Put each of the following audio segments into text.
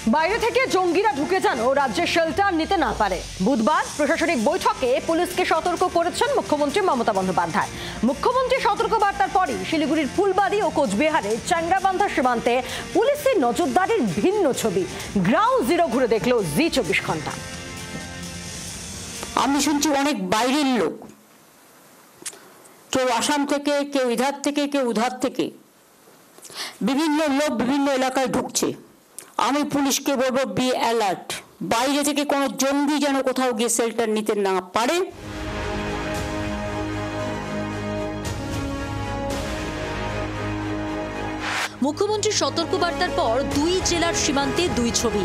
বাইরে থেকে জঙ্গিরা ঢুকে যেন রাজ্যে শেল্টার নিতে না পারে। বুধবার প্রশাসনিক বৈঠকে পুলিশকে সতর্ক করেছেন মুখ্যমন্ত্রী মমতা বন্দ্যোপাধ্যায়। মুখ্যমন্ত্রী সতর্কবার্তার পরই শিলিগুড়ির ফুলবাড়ি ও কোচবিহারে চ্যাংরাবান্ধা সীমান্তে পুলিশের নজরদারির ভিন্ন ছবি। গ্রাউন্ড জিরো ঘুরে দেখলো জি 24 ঘন্টা। আমি শুনছি অনেক বাইরের লোক, কেউ আসাম থেকে, কেউ ইধার থেকে, কেউ উধার থেকে, বিভিন্ন লোক বিভিন্ন এলাকায় ঢুকছে। আমি পুলিশকে বলবো, বি অ্যালার্ট। বাইরে থেকে কোনো জঙ্গি যেন কোথাও গিয়ে শেল্টার নিতে না পারে। মুখ্যমন্ত্রীর সতর্কবার্তার পর দুই জেলার সীমান্তে দুই ছবি।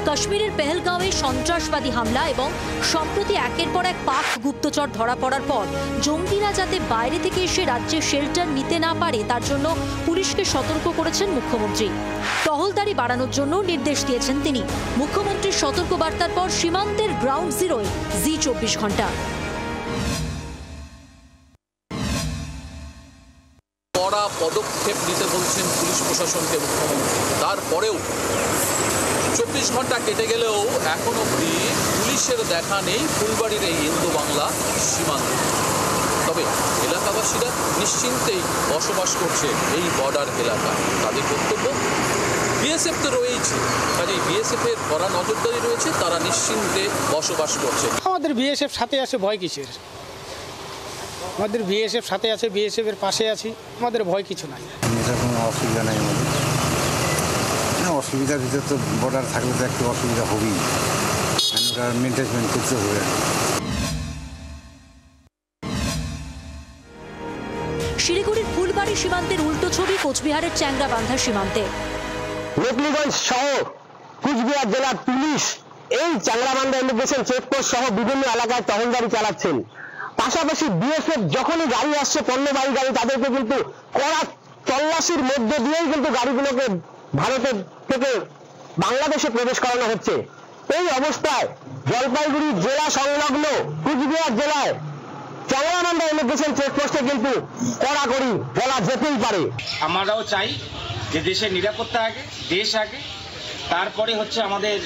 কাশ্মীরের পেহেলগাঁওয়ে সন্ত্রাসবাদী হামলা এবং সম্প্রতি একের পর এক পাক গুপ্তচর ধরা পড়ার পর জঙ্গিরা যাতে বাইরে থেকে এসে রাজ্যে শেল্টার নিতে না পারে তার জন্য পুলিশকে সতর্ক করেছেন মুখ্যমন্ত্রী। টহলদারি বাড়ানোর জন্য নির্দেশ দিয়েছেন তিনি। মুখ্যমন্ত্রীর সতর্কবার্তার পর সীমান্তের গ্রাউন্ড জিরোয় জি 24 ঘন্টা। কড়া পদক্ষেপ নিতে বলছেন পুলিশ প্রশাসনকে মুখ্যমন্ত্রী। তারপরেও 24 ঘন্টা কেটে গেলেও এখন অবধি পুলিশের দেখা নেই ফুলবাড়ির এই ইন্দো বাংলা সীমান্তে। তবে এলাকাবাসীরা নিশ্চিন্তেই বসবাস করছে এই বর্ডার এলাকায়। তাদের বক্তব্য, বিএসএফ তো রয়েছে, কাজে বিএসএফ এর কড়া নজরদারি রয়েছে, তারা নিশ্চিন্তে বসবাস করছে। আমাদের বিএসএফ সাথে আছে, ভয় কিসের? আমাদের বিএসএফ সাথে আছে, বিএসএফ এর পাশে আছি, আমাদের ভয় কিছু নাই। কোনো অসুবিধা নাই আমাদের। অসুবিধার ভিতরে তো বর্ডার থাকলে তো একটু অসুবিধা হবেই, মেনটেনমেন্ট করতে হবে। শিলিগুড়ির ফুলবাড়ি সীমান্তের উল্টো ছবি কোচবিহারের চ্যাংরাবান্ধা সীমান্তে। মেদিনীগঞ্জ সহ কুচবিহার জেলার পুলিশ এই চ্যাংরাবান্ধা ইমিগ্রেশন চেকপোস্ট সহ বিভিন্ন এলাকায় টহলদারি চালাচ্ছেন। পাশাপাশি বিএসএফ যখনই গাড়ি আসছে, পণ্যবাহী গাড়ি, তাদেরকে কিন্তু কড়া তল্লাশির মধ্য দিয়েই কিন্তু গাড়িগুলোকে ভারতের থেকে বাংলাদেশে প্রবেশ করানো হচ্ছে। এই অবস্থায় জলপাইগুড়ি জেলা সংলগ্ন কুচবিহার জেলায় চ্যাংরাবান্ধা ইমিগ্রেশন চেকপোস্টে কিন্তু কড়াকড়ি বলা যেতেই পারে। আমরাও চাই যে দেশের নিরাপত্তা আগে, দেশ আগে, তারপরে হচ্ছে আমাদের।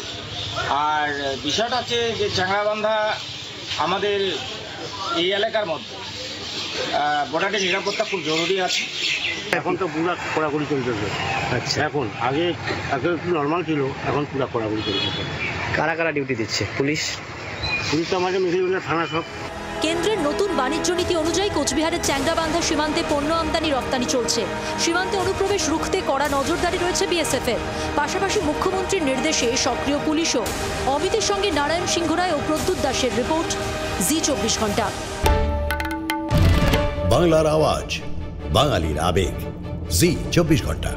আর বিষয়টা হচ্ছে যে চ্যাংরাবান্ধা আমাদের এই এলাকার মধ্যে বর্ডারের নিরাপত্তা খুব জরুরি আছে। এখন তো পুরো কড়াকড়ি চলতেছে। আচ্ছা, এখন আগে একটু নর্মাল ছিল, এখন পুরো কড়াকড়ি চলতেছে। কারা কারা ডিউটি দিচ্ছে? পুলিশ তো আমাদের মেদিনীগঞ্জ থানা সব। কেন্দ্রের নতুন বাণিজ্য নীতি অনুযায়ী কোচবিহারের চ্যাংরাবান্ধা সীমান্তে পণ্য আমদানি রপ্তানি চলছে। সীমান্তে অনুপ্রবেশ রুখতে কড়া নজরদারি রয়েছে বিএসএফ এর। পাশাপাশি মুখ্যমন্ত্রীর নির্দেশে সক্রিয় পুলিশও। অমিতের সঙ্গে নারায়ণ সিংহ রায় ও প্রদ্যুৎ দাসের রিপোর্ট, জি 24 ঘন্টা। বাংলার আওয়াজ, বাঙালির আবেগ, জি 24 ঘন্টা।